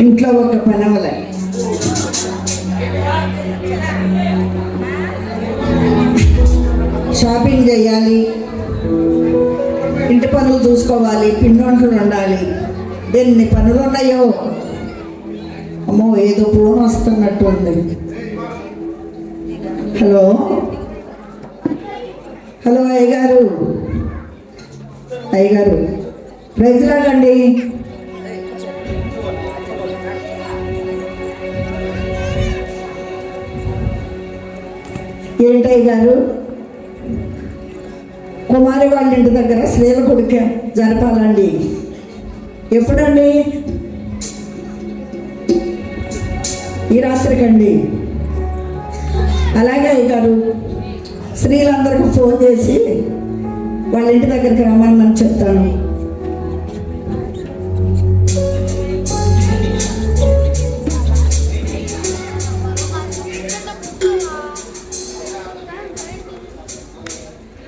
ఇంట్లో ఒక పనవల షాపింగ్ చేయాలి, ఇంటి పనులు చూసుకోవాలి, పిండి వంటలు ఉండాలి. ఎన్ని పనులు ఉన్నాయో. అమ్మో, ఏదో ఫోన్ వస్తున్నట్టు ఉంది. హలో హలో అయ్యగారు, అయ్యగారు ప్రైజ్ రాడండి. ఏంటయ్య గారు, కుమారి వాళ్ళ ఇంటి దగ్గర శ్రీల కొడుకు జరపాలండి. ఎప్పుడండి? ఈ రాత్రికండి. అలాగే అయ్య గారు, స్త్రీలందరికీ ఫోన్ చేసి వాళ్ళ ఇంటి దగ్గరికి రమ్మని చెప్తాను.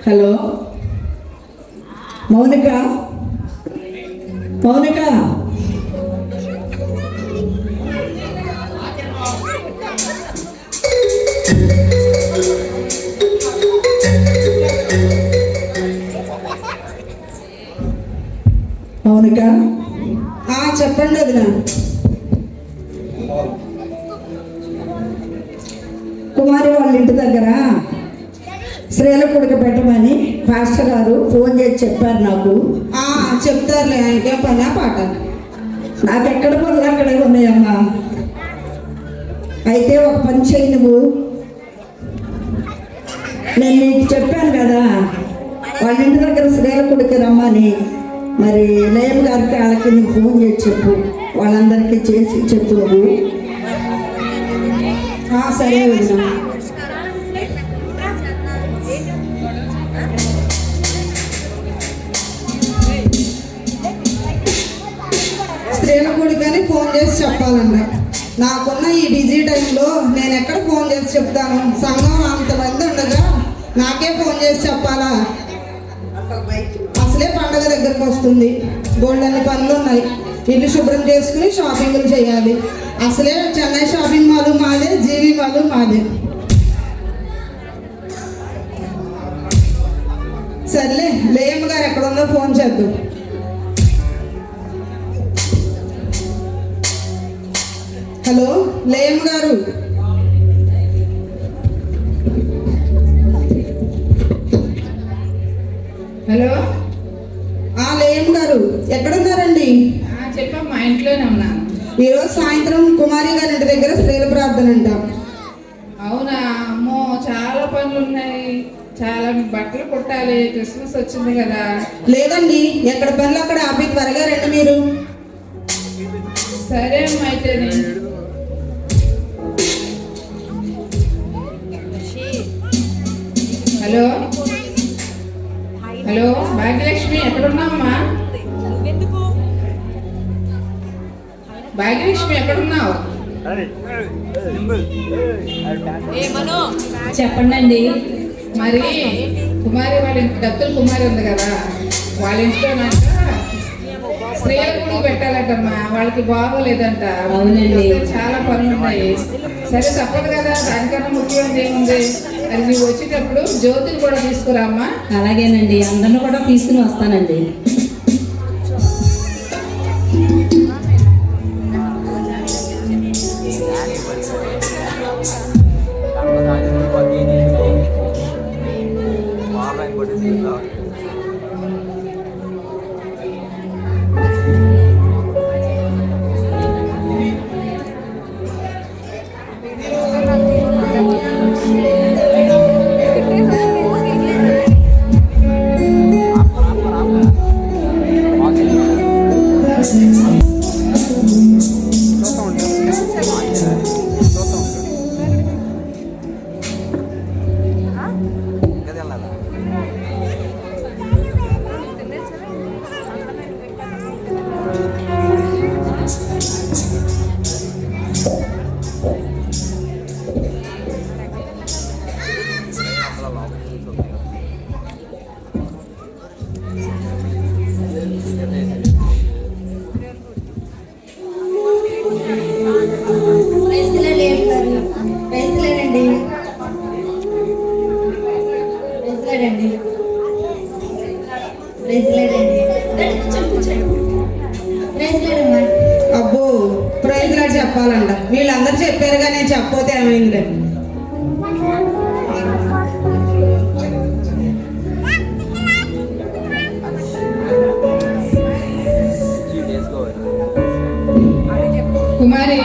హలో మౌనిక, మౌనిక మౌనిక. చెప్పండి వదిన. కుమారి వాళ్ళ ఇంటి దగ్గర శ్రీల కొడుకు పెట్టమని పాస్టర్ గారు ఫోన్ చేసి చెప్పారు నాకు. చెప్తారులే, ఆయనకే పనా పాట. నాకు ఎక్కడ పనులు అక్కడే ఉన్నాయమ్మా. అయితే ఒక పని చేయి నువ్వు. నేను నీకు చెప్పాను కదా వాళ్ళ ఇంటి దగ్గర శ్రీల కొడుకు రమ్మని. మరి లేమ్ గారికి వాళ్ళకి నీకు ఫోన్ చేసి చెప్పు, వాళ్ళందరికీ చేసి చెప్పు నువ్వు. సరే వదిన. స్త్రీల గుడికని ఫోన్ చేసి చెప్పాలండి. నాకున్న ఈ బిజీ టైంలో నేను ఎక్కడ ఫోన్ చేసి చెప్తాను? సంఘం అంతమంది ఉండగా నాకే ఫోన్ చేసి చెప్పాలా? అసలే పండగ దగ్గరకు వస్తుంది, గోల్డెన్ పనులు ఉన్నాయి. ఇల్లు శుభ్రం చేసుకుని షాపింగ్లు చేయాలి. అసలే చెన్నై షాపింగ్ మాల్ మాదే, జీవి మాల్ మాదే. సర్లే, లేయమ్మ గారు ఎక్కడుందో ఫోన్ చేద్దాం. హలో లేయమ్మ గారు. హలో లేయమ్మ గారు ఎక్కడున్నారండి? చెప్పమ్మా, ఇంట్లోనే ఉన్నాను. ఈరోజు సాయంత్రం కుమారి గారి ఇంటి దగ్గర స్త్రీల ప్రార్థన అంట. అవునా? అమ్మో, చాలా పనులు ఉన్నాయి. చాలా బట్టలు కుట్టాలి, క్రిస్మస్ వచ్చింది కదా. లేదండి, ఎక్కడ పనులు అక్కడ ఆపి త్వరగా రండి మీరు. సరే అమ్మా, అయితే హలో హలో భాగ్యలక్ష్మి, ఎక్కడున్నావమ్మా? భాగ్యలక్ష్మి ఎక్కడున్నావు? చెప్పండి. మరి కుమారి వాళ్ళ ఇంటి దత్తుల కుమారి ఉంది కదా, వాళ్ళ ఇంట్లో స్త్రీల గుడికి పెట్టాలంటమ్మా. వాళ్ళకి బాగోలేదంట. అవునండి, చాలా పనులు ఉన్నాయి. సరే తప్పదు కదా, దానికన్నా ముఖ్యమైనది ఏముంది? అది నువ్వు వచ్చేటప్పుడు జ్యోతిని కూడా తీసుకురామ్మా. అలాగేనండి, అందరిని కూడా తీసుకుని వస్తానండి. ప్రైజ్లాడండి. ప్రైజ్లాడండి. ప్రైజ్లాడండి. ప్రైజ్లాడండి. ప్రైజ్లాడమ్మా. అబ్బో ప్రైజ్ లాడ్ చెప్పాలంట. వీళ్ళందరూ చెప్పారుగా, నేను చెప్పపోతే ఏమైంది. కుమారి,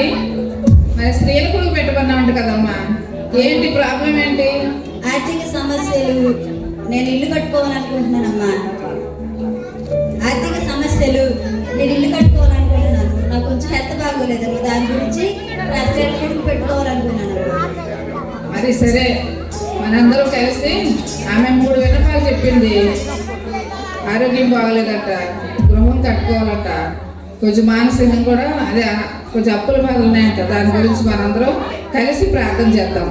మరి స్త్రీల కొడుకు పెట్టమన్నావు కదమ్మా, ఏంటి ప్రాబ్లం ఏంటి? ఆర్థిక సమస్యలు. నేను ఇల్లు కట్టుకోవాలనుకుంటున్నానమ్మా. ఆర్థిక సమస్యలు. నేను ఇల్లు కట్టుకోవాలనుకుంటున్నాను. నాకు కొంచెం హెల్త్ బాగోలేదమ్మా, దాని గురించి స్త్రీల కొడుకు పెట్టుకోవాలనుకున్నానమ్మా. మరి సరే, మనందరూ కలిసి ఆమె 3 విన్నపాలు చెప్పింది. ఆరోగ్యం బాగలేదట, గృహం కట్టుకోవాలట, కొంచెం మానసికంగా కూడా అదే కొంచెం అప్పుల బాధలు ఉన్నాయంట. దాని గురించి మనందరం కలిసి ప్రార్థన చేద్దాం.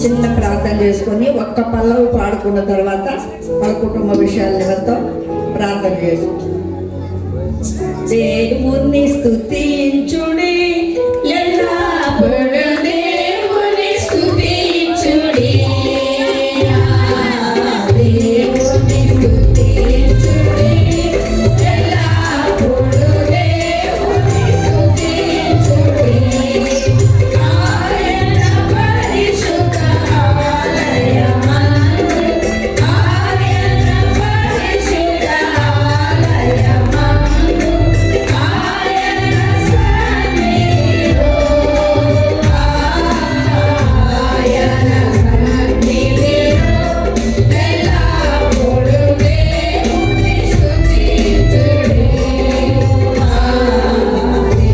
చిన్న ప్రార్థన చేసుకొని ఒక్క పల్లవి పాడుకున్న తర్వాత వాళ్ళ కుటుంబ విషయాల నిమిత్తం ప్రార్థన చేసుకుంటాం. దేవుని స్తుతించుడి, ఎల్లప్పుడూ దేవుని స్తుతించుడి. దేవుని స్తుతించుడి, ఎల్లప్పుడూ దేవుని స్తుతించుడి. ఆయన పరిశుద్ధ ఆలయమందు, ఆయన పరిశుద్ధ ఆలయమందు, ఆయన సన్నిధిలో, ఆయన సన్నిధిలో ఎల్లప్పుడూ దేవుని స్తుతించుడి.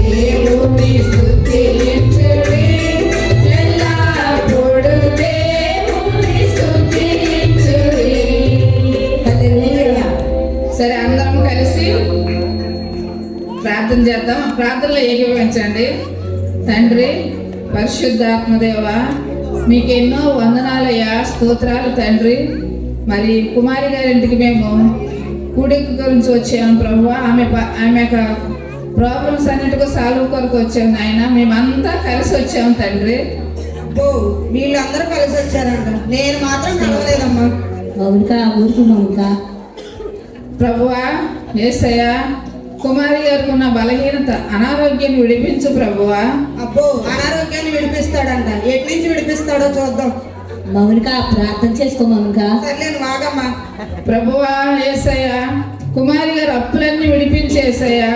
దేవుని స్తుతించుడి, ఎల్లప్పుడూ దేవుని స్తుతించుడి. హల్లెలూయా. సరే, అందరం కలిసి ప్రార్థన చేద్దాం. ప్రార్థనలో ఏకీభవించండి. తండ్రి, పరిశుద్ధాత్మదేవ, మీకు ఎన్నో వందనాలయ్యా, స్తోత్రాలు తండ్రి. మరి కుమారి గారింటికి మేము కూడిక గురించి వచ్చాము ప్రభు. ఆమె యొక్క ప్రాబ్లమ్స్ అన్నిటికీ సాల్వ్ కొరకు వచ్చాము నాయన. మేమంతా కలిసి వచ్చాము తండ్రి. అబ్బో వీళ్ళందరూ కలిసి వచ్చారంట, నేను మాత్రం కలవలేదమ్మా. మౌనిక, ఊరుకు మౌనిక. ప్రభువా, యేసయ్యా, కుమారి గారికి ఉన్న బలహీనత, అనారోగ్యాన్ని విడిపించు ప్రభువా. అబ్బో అనారోగ్యాన్ని విడిపిస్తాడంట. ఎటు నుంచి విడిపిస్తాడో చూద్దాం. మౌనిక, ప్రార్థన చేసుకో మౌనిక. సర్లే నువ్వు ఆగమ్మా. ప్రభువా, యేసయ్యా, కుమారి గారు అప్పులన్నీ విడిపించేసయ్యా.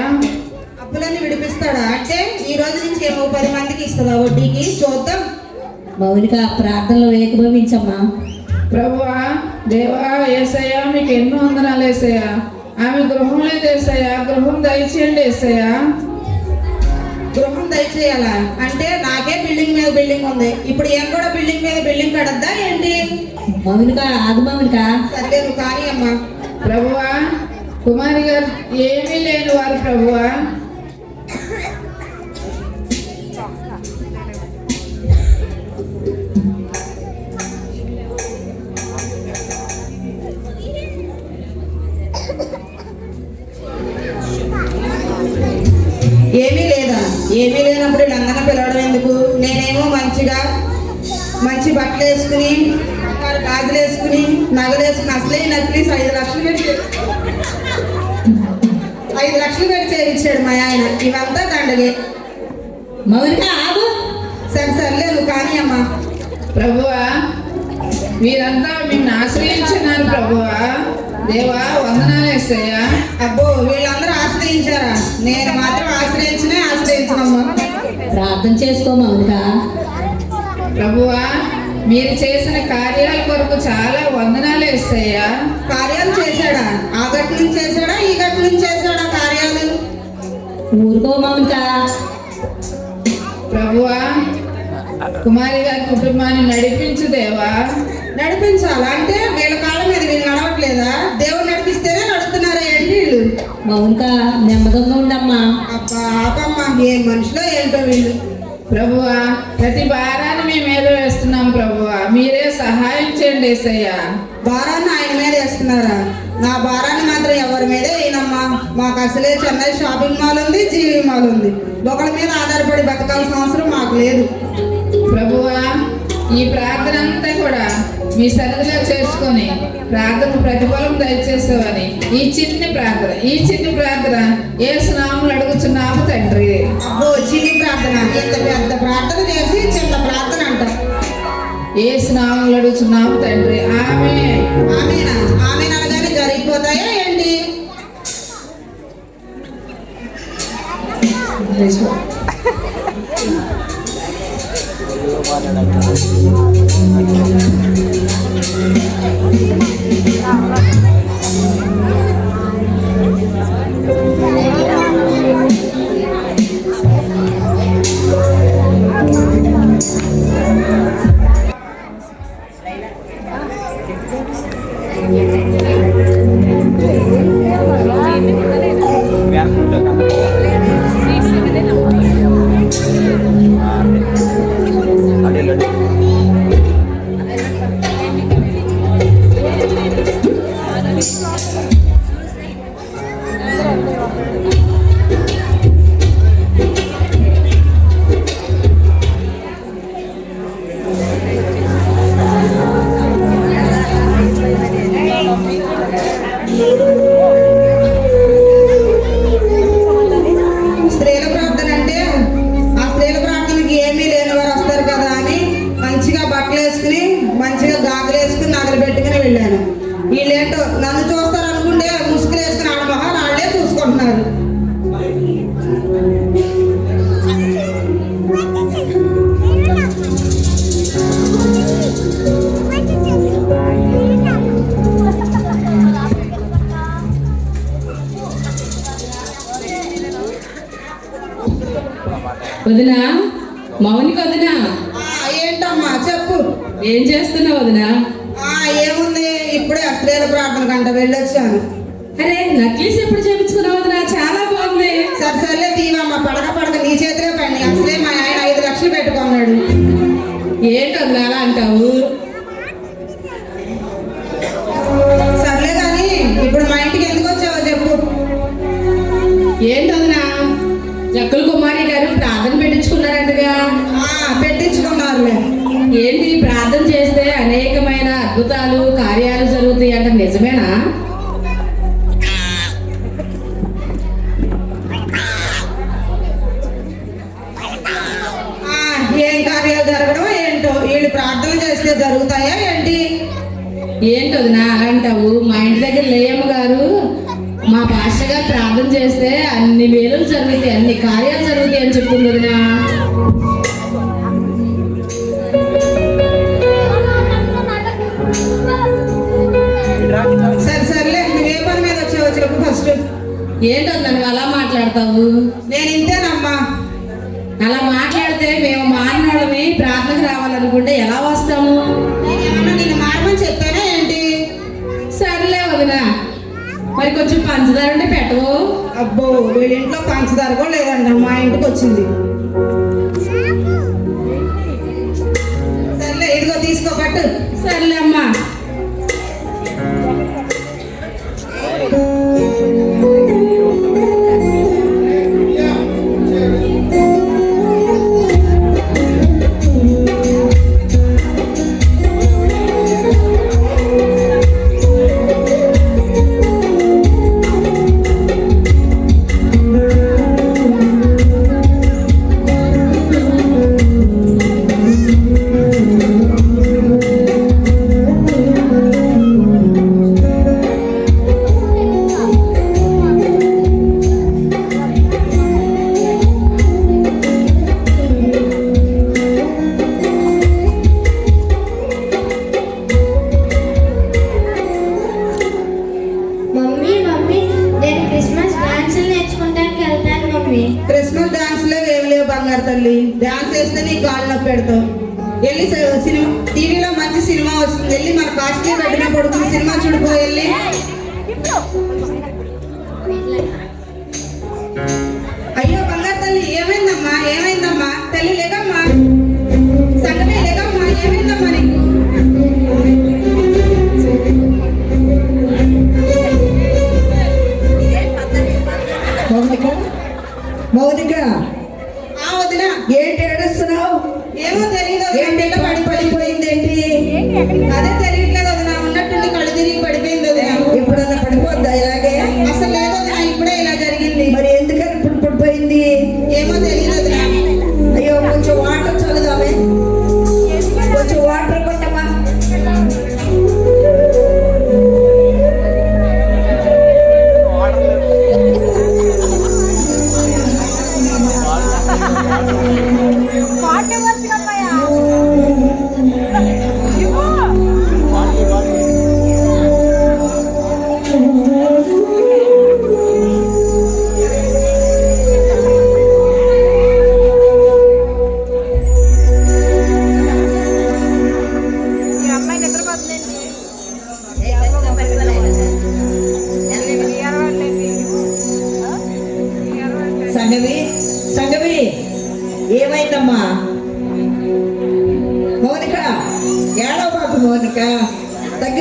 అప్పులన్నీ విడిపిస్తాడా అంటే ఈ రోజు నుంచి ఏమో 10 మందికి ఇస్తుందా వడ్డీకి? చూద్దాం. మౌనిక, ప్రార్థనలో ఏకీభవించమ్మా. ప్రభువా, దేవా, యేసయ్యా, మీకు ఎన్నో వందనాలు యేసయ్యా. ఆమె గృహం లేదు యేసయ్యా, గృహం దయచేయండి యేసయ్యా. గృహం దయచేయాలా అంటే నాకే బిల్డింగ్ మీద బిల్డింగ్ ఉంది. ఇప్పుడు ఏం కూడా బిల్డింగ్ మీద బిల్డింగ్ కడద్దా ఏంటి? మౌనిక, ఆగు మౌనిక. సర్లే నువ్వు కానీ అమ్మా. ప్రభువా, కుమారి గారు ఏమీ లేని వారు ప్రభువా. ఏమీ లేదా? ఏమీ లేనప్పుడు వీళ్ళందరినీ పిలవడం ఎందుకు? నేనేమో మంచి బట్టలు వేసుకుని, గాజులు వేసుకుని, నగలు వేసుకుని, అసలే నక్లీస్ 5 లక్షలు పెట్టి 5 లక్షలు పెట్టి చేయించాడు మా ఆయన. ఇవంతా దండగే. మౌనిక, ఆగు. సర్లే నువ్వు కానీ అమ్మా. ప్రభువా, మీరంతా మిమ్మల్ని ఆశ్రయించున్నారు ప్రభువా. దేవా, వందనాలు యేసయ్యా. అబ్బో వీళ్ళందరూ ఆశ్రయించారా? నేను మాత్రం ఆశ్రయించనమ్మా. ప్రార్థన చేసుకో మౌనిక. ప్రభువా, మీరు చేసిన కార్యాల కొరకు చాలా వందనాలు యేసయ్యా. కార్యాలు చేశాడా? ఆ గట్టు నుంచి చేశాడా, ఈ గట్టు నుంచి చేశాడా కార్యాలు? ఊరుకో మౌనిక. ప్రభువా, కుమారి గారి కుటుంబాన్ని నడిపించు దేవా. నడిపించాలా అంటే వీళ్ళ మౌనిక నెమ్మదంగా ఉండమ్మా. అబ్బా ఆపమ్మా, ఏ మనుషులో ఏంటో వీళ్ళు. ప్రభువా, ప్రతి భారాన్ని మీ మీద వేస్తున్నాం ప్రభువా, మీరే సహాయం చేయండి యేసయ్యా. భారాన్ని ఆయన మీద వేస్తున్నారా? నా భారాన్ని మాత్రం ఎవరి మీద వేయనమ్మా. మాకు అసలే చెన్నై షాపింగ్ మాల్ ఉంది, జీవి మాల్ ఉంది. ఒకరి మీద ఆధారపడి బతకాల్సిన అవసరం మాకు లేదు. ప్రభువా, ఈ ప్రార్థన అంతా కూడా మీ సన్నిధిలో చేసుకొని ప్రార్థన ప్రతిఫలం దయచేసావని ఈ చిన్ని ప్రార్థన యేసు నామములో అడుగుచున్నాము తండ్రి. అబ్బో, చిన్ని ప్రార్థన, ఇంత పెద్ద ప్రార్థన చేసి చిన్న ప్రార్థన అంటారు. యేసు నామములో అడుగుచున్నాము తండ్రి. ఆమేన్. ఆమెనా? ఆమె అనగానే జరిగిపోతాయా ఏంటి? స్త్రీల ప్రార్థన అంటే ఆ స్త్రీల ప్రార్థనకి ఏమీ లేని వారు వస్తారు కదా అని మంచిగా బట్టలు వేసుకుని మంచిగా గాజులు వేసుకుని నగలు పెట్టుకుని వెళ్ళాను. వీళ్ళేంటో నన్ను చూస్తారు అనుకుంటే ముసుగులు వేసుకుని ఆడ మొహాలు వాళ్ళే చూసుకుంటున్నారు. వదినా, మౌనిక వదినా, ఏంటమ్మా చెప్పు. ఏం చేస్తున్నావు వదినా? ఏముంది, ఇప్పుడే స్త్రీల ప్రార్థన గంట వెళ్ళొచ్చాను. అరే, నక్లీస్ ఎప్పుడు చేయించుకున్నావు వదినా? చాలా బాగుంది. సరే సర్లే తీవమ్మా, పడక నీ చేతిలో పండి. అసలే మా ఆయన 5 లక్షలు పెట్టుకున్నాడు. ఏంటి వదినా అలా అంటావు? సర్లే కానీ ఇప్పుడు మా ఇంటికి ఎందుకు వచ్చావో చెప్పు. ఏంటి వదినా, జక్కుల కుమారి గారు ప్రార్థన పెట్టించుకున్నారంటగా? పెట్టించుకున్నారులే. ఏంటి, ప్రార్థన చేస్తే అనేకమైన అద్భుతాలు కార్యాలు జరుగుతాయి అంటే నిజమేనా? ఏం కార్యాలు జరగడం ఏంటో, వీళ్ళు ప్రార్థన చేస్తే జరుగుతాయా ఏంటి? ఏంటి వదినా అలా అంటావు? మా ఇంటి దగ్గర లేయమ్మ గారు, మా పాస్టర్ గారు ప్రార్థన చేస్తే అన్ని మేలులు జరుగుతాయి, అన్ని కార్యాలు జరుగుతాయి అని చెప్తుంది వదినా. సర్లే, నువ్వే పని మీద వచ్చావో చెప్పు ఫస్ట్. ఏంటో నన్ను అలా మాట్లాడతావు? నేను ఇంతేనమ్మా. అలా మాట్లాడితే మేము మారినోళ్ళని ప్రార్థనకు రావాలనుకుంటే ఎలా వస్తాము? ఏమన్నా నేను మారమని చెప్పానా ఏంటి? సర్లే వదినా, మరి కొంచెం పంచదార అంటే పెట్టవు? అబ్బో, వీళ్ళ ఇంట్లో పంచదార కూడా లేదంట, మా ఇంటికి వచ్చింది. సర్లే, ఇదిగో తీసుకో పట్టు. సర్లే అమ్మా. క్రిస్మస్ డాన్స్ లేవు, ఏమి లేవు బంగారు తల్లి. డాన్స్ వేస్తే నీ కాళ్ళు నొప్పి పెడతావు. వెళ్ళి సినిమా, టీవీలో మంచి సినిమా వస్తుంది, వెళ్ళి మన కాస్ట్లీ పెట్టిన పడుకుని సినిమా చూడిపో వెళ్ళి.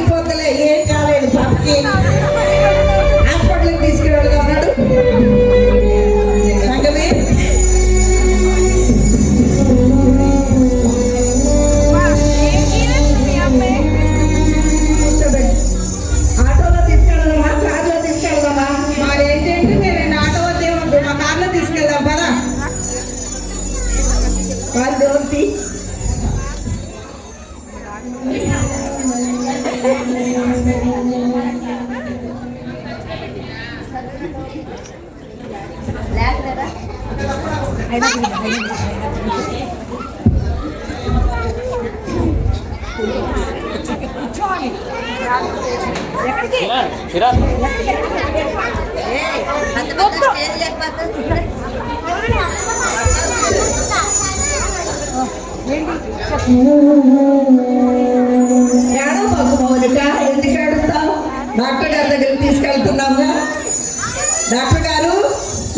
తగ్గిపోతలే, ఏం కాలేదు పాపకి. హాస్పిటల్కి తీసుకెళ్ళాడు అన్నాడు సంగమే. ఆటోలో తీసుకెళ్దామా, కార్లో తీసుకెళ్దామా? మరేంటంటే నేను ఆటో వద్దే వద్దు, మా కార్లో తీసుకెళ్దాం పదా. వాళ్ళు డోర్తి ఏడో మాకు మౌలిక, ఎందుకు ఏడుస్తావు? డాక్టర్ గారి దగ్గరికి తీసుకెళ్తున్నాము. డాక్టర్ గారు,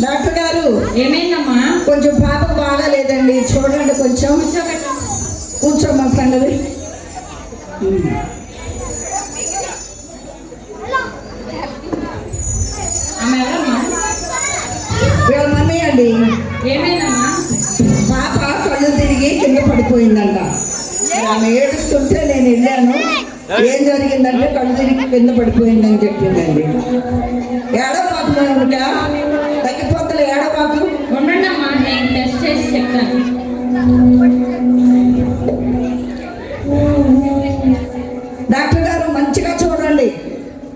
డాక్టర్ గారు, ఏమైందమ్మా? కొంచెం పాపం బాగాలేదండి, చూడండి కొంచెం. కూర్చోమ్మా సంగతి. ఆమె ఎవరమ్మా? వీళ్ళ మమ్మీ అండి. ఏమైందమ్మా? పాప కళ్ళు తిరిగి కింద పడిపోయిందంట. ఆమె ఏడుస్తుంటే నేను వెళ్ళాను. ఏం జరిగిందంటే కళ్ళు తిరిగి కింద పడిపోయిందని చెప్పిందండి. ఏడోపాకు మౌనిక, తగ్గిపోతలే, ఏడోపాకు. ఉండండి అమ్మా, నేను టెస్ట్ చేసి చెప్తాను. డాక్టర్ గారు మంచిగా చూడండి,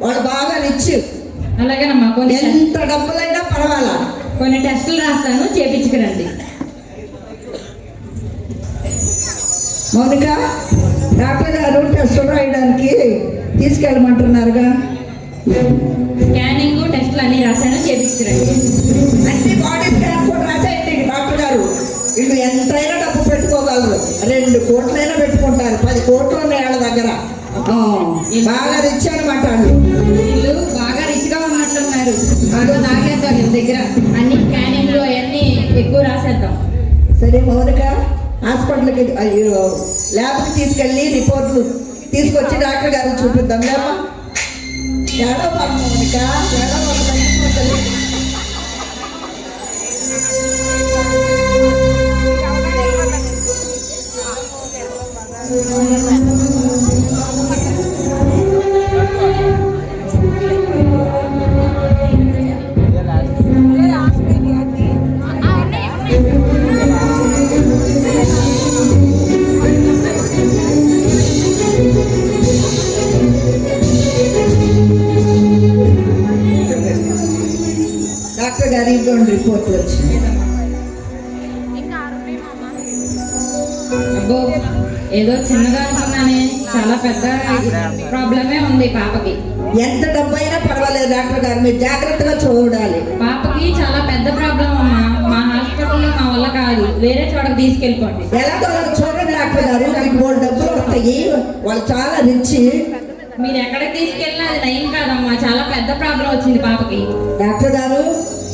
వాళ్ళు బాగా రిచ్. అలాగేనమ్మా, ఎంత డబ్బులైనా పర్వాలా. కొన్ని టెస్టులు రాస్తాను, చేపించుకురండి. మౌనిక, డాక్టర్ గారు టెస్టులు రాయడానికి తీసుకెళ్ళమంటున్నారుగా. స్కానింగ్ టెస్టులు అన్నీ రాశాను, చేపించుకురండి. అన్ని బాడీ స్కాన్ కూడా రాసేయండి డాక్టర్ గారు. వీళ్ళు ఎంతైనా డబ్బు పెట్టుకోగలరు, 2 కోట్లైనా పెట్టుకుంటారు. 10 కోట్లు ఉన్నాయి వాళ్ళ దగ్గర. బాగా రిచ్ అనమాట వాళ్ళు. వీళ్ళు బాగా రిచ్గా ఉన్నట్టున్నారు. అదో నాకేద్దాం వీళ్ళ దగ్గర అన్ని స్కానింగ్లు అవన్నీ ఎక్కువ రాసేద్దాం. సరే మౌనిక, హాస్పిటల్కి ల్యాబ్కి తీసుకెళ్ళి రిపోర్ట్లు తీసుకొచ్చి డాక్టర్ గారికి చూపిద్దాం. లేవా ఏడో పాప మౌనిక, ఏడో పాప. డాక్టర్ గారు ఇవ్వండి రిపోర్ట్లు వచ్చింది. అబ్బో, ఏదో చిన్నగా అనుకున్నానే, చాలా పెద్ద ప్రాబ్లమే ఉంది పాపకి. ఎంత డబ్బు అయినా పర్వాలేదు డాక్టర్ గారు, మీరు జాగ్రత్తగా చూడాలి. పాపకి చాలా పెద్ద ప్రాబ్లం అమ్మా. మా హాస్పిటల్లో మా వల్ల కాదు, వేరే చోటకి తీసుకెళ్ళిపోండి. ఎలాగో చూడండి డాక్టర్ గారు, మీకు 3 డబ్బులు వస్తాయి. వాళ్ళు చాలా రిచ్. మీరు ఎక్కడికి తీసుకెళ్ళినా అది నయం కాదమ్మా, చాలా పెద్ద ప్రాబ్లం వచ్చింది పాపకి. డాక్టర్ గారు,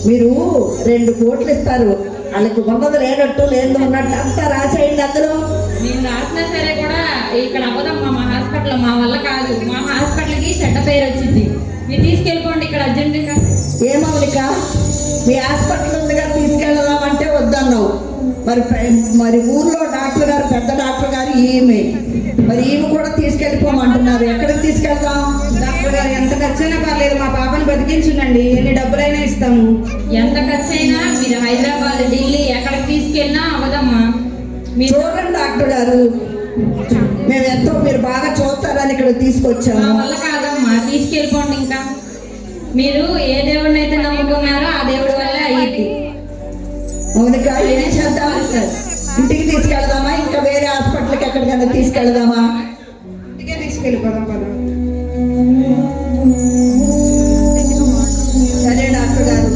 మీరు 2 కోట్లు ఇస్తారు. వాళ్ళకి ఉన్నది లేనట్టు లేదు ఉన్నట్టు అంతా రాసేయండి అందులో. మేము రాసినా సరే కూడా ఇక్కడ అవ్వదమ్మా మా హాస్పిటల్, మా వల్ల కాదు. మా హాస్పిటల్కి చెడ్డ పేరు వచ్చింది. మీరు తీసుకెళ్ళిపోండి ఇక్కడ అర్జెంటుగా. ఏమవునిక, మీ హాస్పిటల్ ఉందిగా తీసుకెళ్దామంటే వద్దన్నావు. మరి ఊర్లో డాక్టర్ గారు, పెద్ద డాక్టర్ గారు ఈమె, మరి ఈమె కూడా తీసుకెళ్ళిపోమంటున్నారు. ఎక్కడికి తీసుకెళ్తాం? డాక్టర్ గారు, ఎంత ఖర్చైనా పర్లేదు, మా పాపను బతికించునండి. ఎన్ని డబ్బులైనా ఇస్తాము. ఎంత ఖర్చు అయినా మీరు హైదరాబాద్, ఢిల్లీ ఎక్కడికి తీసుకెళ్ళినా అవ్వదమ్మా. మీరు చూడండి డాక్టర్ గారు, మేము ఎంతో మీరు బాగా చూస్తారని ఇక్కడ మా తీసుకొచ్చాము. వల్ల కాదమ్మా, తీసుకెళ్ళిపోండి. ఇంకా మీరు ఏ దేవుడిని అయితే నమ్ముకున్నారో ఆ దేవుడి వల్ల అయ్యింది. మౌనిక, ఏం చేద్దాం? ఇంటికి తీసుకెళ్దామా, ఇంకా వేరే హాస్పిటల్కి ఎక్కడికైనా తీసుకెళ్దామా? ఇంటికే తీసుకెళ్ళిపోదాం పదా. సరే డాక్టర్ గారు.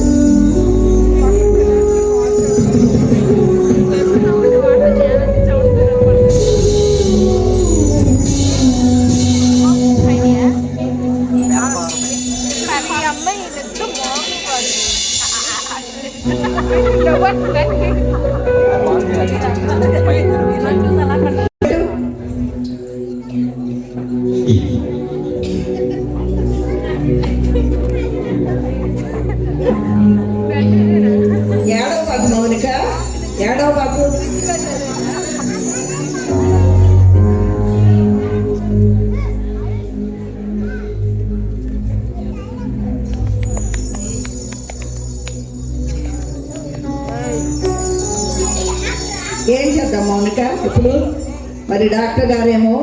మరి డాక్టర్ గారేమో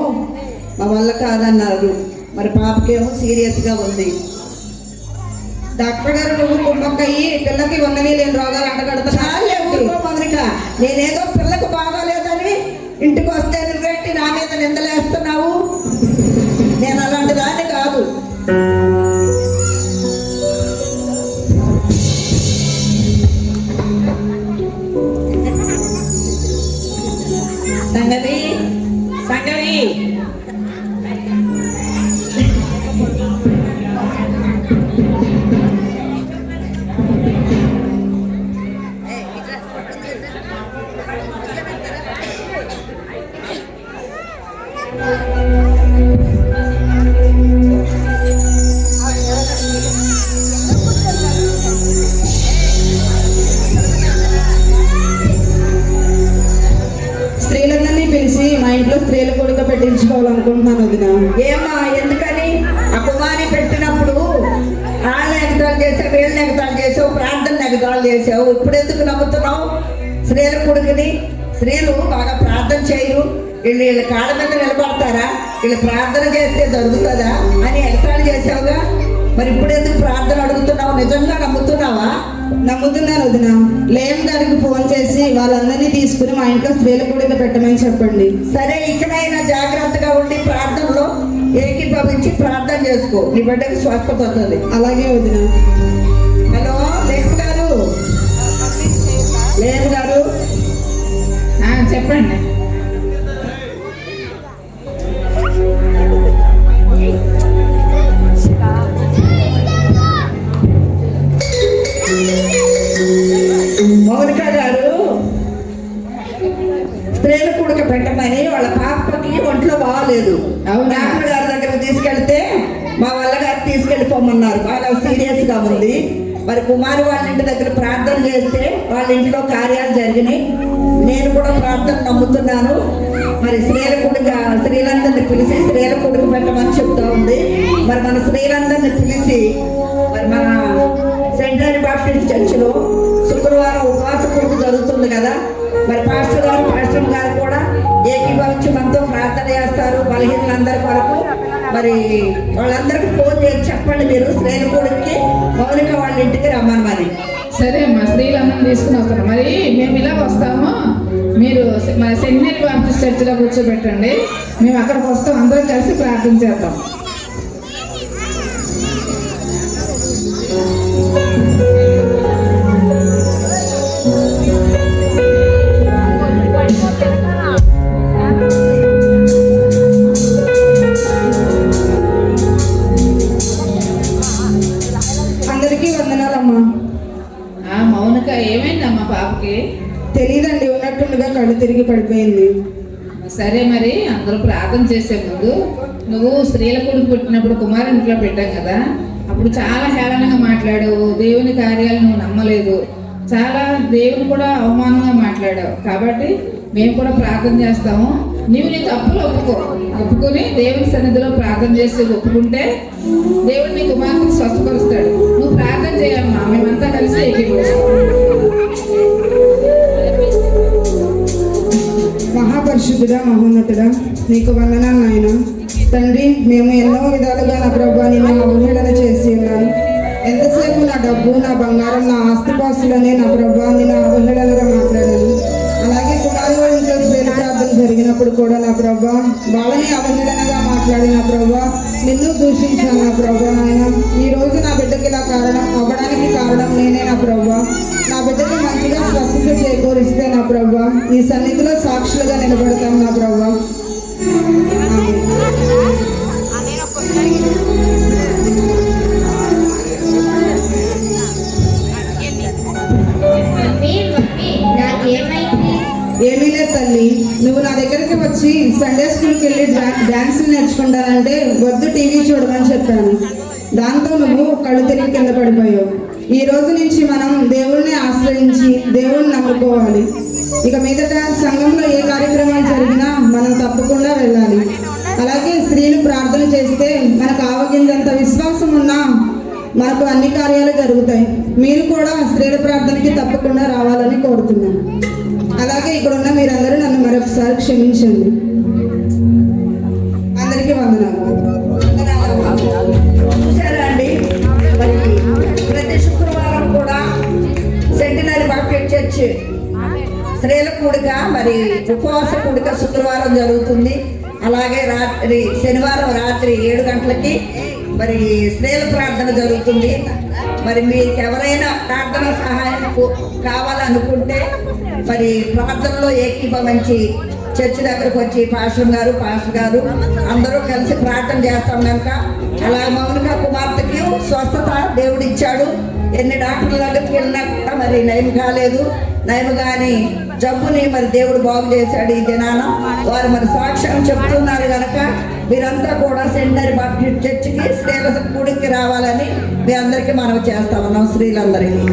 మా వల్ల కాదన్నారు. మరి పాపకేమో సీరియస్గా ఉంది. డాక్టర్ గారు నువ్వు కుమ్మక్కయ్యి పిల్లకి ఉన్నవి లేని రోగాలు అంటగడుతున్నా. మొదలుక నేనేదో పిల్లకు బాగోలేదని ఇంటికి వస్తే నువ్వేంటి నా మీద నిందలేస్తున్నావు? నేను అలాంటి దాన్ని కాదు. సంగతి సంగతి స్త్రీలందరినీ పిలిచి మా ఇంట్లో స్త్రీల కొడుక పెట్టించుకోవాలనుకుంటున్నాను వదిన. ఏమా ఎందుకని? ఆ కుమారి పెట్టినప్పుడు వాళ్ళ ఎగతాలు చేసావు, వీళ్ళని ఎగతాలు చేసావు, ప్రార్థన ఎగతాలు చేసావు. ఇప్పుడు ఎందుకు నమ్ముతున్నావు స్త్రీల కొడుకుని? స్త్రీలు బాగా ప్రార్థన చేయరు, వీళ్ళ కాళ్ళ మీద నిలబడతారా, వీళ్ళు ప్రార్థన చేస్తే జరుగుతుందా అని ఎగతాళి చేసావుగా. మరి ఇప్పుడు ఎందుకు ప్రార్థన అడుగుతున్నావు? నిజంగా నమ్ముతున్నావా? నమ్ముతున్నాను వదిన. లేం గారికి ఫోన్ చేసి వాళ్ళందరినీ తీసుకుని మా ఇంట్లో స్త్రీల కొడుక పెట్టమని చెప్పండి. సరే, ఇకనైనా జాగ్రత్తగా ఉండి ప్రార్థనలో ఏకీభవించి ప్రార్థన చేసుకో, నీ బిడ్డకి స్వస్థత వస్తుంది. అలాగే వదిన. హలో లేఖ గారు, లేఖ గారు చెప్పండి. మౌనిక గారు స్త్రీల కూడక పెట్టమని వాళ్ళ పాపకి ఒంట్లో బాగాలేదు. అవునా? డాక్టర్ గారి దగ్గరకు తీసుకెళ్తే మా వల్ల గారు తీసుకెళ్ళిపోమన్నారు. బాగా సీరియస్గా ఉంది. మరి కుమారి వాళ్ళ ఇంటి దగ్గర ప్రార్థన చేస్తే వాళ్ళ ఇంట్లో కార్యాలు జరిగినాయి. నేను కూడా ప్రార్థన నమ్ముతున్నాను. మరి స్త్రీలందరినీ పిలిచి స్త్రీల కొడుకు పెట్టమని చెప్తా ఉంది. మరి మన స్త్రీలందరినీ పిలిచి మరి మన సెంట్రల్ బాప్టిస్ట్ చర్చిలో శుక్రవారం ఉపవాస కొడుకు జరుగుతుంది కదా. మరి పాస్టర్ గారు కూడా ఏకీభవించి మనతో ప్రార్థన చేస్తారు బలహీనులందరి కొరకు. మరి వాళ్ళందరికీ ఫోన్ చేసి చెప్పండి మీరు స్త్రీల కొడుక్కి మౌనిక వాళ్ళ ఇంటికి రమ్మని. సరే అమ్మా, స్త్రీలందరినీ తీసుకుని వస్తాను. మరి మేము ఇలా వస్తాము, మీరు మన సెమినరీ బాప్టిస్ట్ చర్చిలో కూర్చోబెట్టండి. మేము అక్కడికి వస్తాం, అందరం కలిసి ప్రార్థన చేద్దాం. అందరికీ వందనాలమ్మా. మౌనిక ఏమైందమ్మా పాపకి? తెలియదండి, ఉన్నట్టుండగా కళ్ళు తిరిగి పడిపోయింది. సరే, మరి అందరూ ప్రార్థన చేసే ముందు నువ్వు స్త్రీల కొడుకు పుట్టినప్పుడు కుమారు ఇంట్లో పెట్టాం కదా, అప్పుడు చాలా హేళనగా మాట్లాడావు. దేవుని కార్యాలు నువ్వు నమ్మలేదు, చాలా దేవుని కూడా అవమానంగా మాట్లాడావు. కాబట్టి మేము కూడా ప్రార్థన చేస్తాము. నీవు నీ తప్పులు ఒప్పుకొని దేవుని సన్నిధిలో ప్రార్థన చేసి ఒప్పుకుంటే దేవుడు నీ కుమార్తెని స్వస్థపరుస్తాడు. నువ్వు ప్రార్థన చేయమ్మా, మేమంతా కలిసి ఏకీభవిస్తాం. మహాపరిశుద్ధుడా, మహోన్నతుడా, నీకు వందనాలు నాయన. తండ్రి, మేము ఎన్నో విధాలుగా నా ప్రభా నిన్ను అవహేళన చేసి ఉన్నాను. ఎంతసేపు నా డబ్బు, నా బంగారం, నా ఆస్తిపాస్తులనే నా ప్రభా నిన్ను అవహేళనగా మాట్లాడాను. అలాగే కుమారు వాళ్ళ ఇంట్లో స్త్రీల ప్రార్థన జరిగినప్పుడు కూడా నా ప్రభా వాళ్ళని అవహేళనగా మాట్లాడిన ప్రభా నిన్ను దూషించాను నా ప్రభా. నాయన, ఈ రోజు నా బిడ్డకి ఇలా అవ్వడానికి కారణం నేనే నా ప్రభా. నా బిడ్డకి మంచిగా స్వస్థత చేకూరిస్తే నా ప్రభా నీ సన్నిధిలో సాక్షులుగా నిలబడతాం నా ప్రభా. ఏమీ లేదు తల్లి, నువ్వు నా దగ్గరికి వచ్చి సండే స్కూల్కి వెళ్ళి డ్యాన్సులు నేర్చుకుంటానంటే వద్దు, టీవీ చూడమని చెప్పాను. దాంతో నువ్వు కళ్ళు తిరిగి కింద పడిపోయావు. ఈ రోజు నుంచి మనం దేవుణ్ణి ఆశ్రయించి దేవుణ్ణి నమ్ముకోవాలి. ఇక మీదట సంఘంలో ఏ కార్యక్రమాలు జరిగినా మనం తప్పకుండా వెళ్ళాలి. అలాగే స్త్రీలు ప్రార్థన చేస్తే మనకు ఆవగింజంత విశ్వాసం ఉన్నా మనకు అన్ని కార్యాలు జరుగుతాయి. మీరు కూడా స్త్రీల ప్రార్థనకి తప్పకుండా రావాలని కోరుతున్నాను. అలాగే ఇక్కడ ఉన్న మీరందరూ నన్ను మరొకసారి క్షమించండి. ఉపవాస కూడిక శుక్రవారం జరుగుతుంది. అలాగే శనివారం రాత్రి 7 గంటలకి మరి స్త్రీల ప్రార్థన జరుగుతుంది. మరి మీకు ఎవరైనా ప్రార్థన సహాయం కావాలనుకుంటే మరి ప్రార్థనలో ఏకీభవించి చర్చి దగ్గరకు వచ్చి పాస్టర్ గారు అందరూ కలిసి ప్రార్థన చేస్తాం కనుక. అలా మౌనిక కుమార్తెకి స్వస్థత దేవుడు ఇచ్చాడు. ఎన్ని డాక్టర్ల దగ్గరికి వెళ్ళినా కూడా మరి నయం కాలేదు. నయం కానీ జబ్బుని మరి దేవుడు బాగు చేశాడు. ఈ దినాన వారు మరి సాక్ష్యం చెప్తున్నారు కనుక మీరంతా కూడా సెంటరీ బాప్టిస్ట్ చర్చికి స్త్రీల కూడికి రావాలని మీ అందరికీ మనం చేస్తా ఉన్నాం, స్త్రీలందరికీ.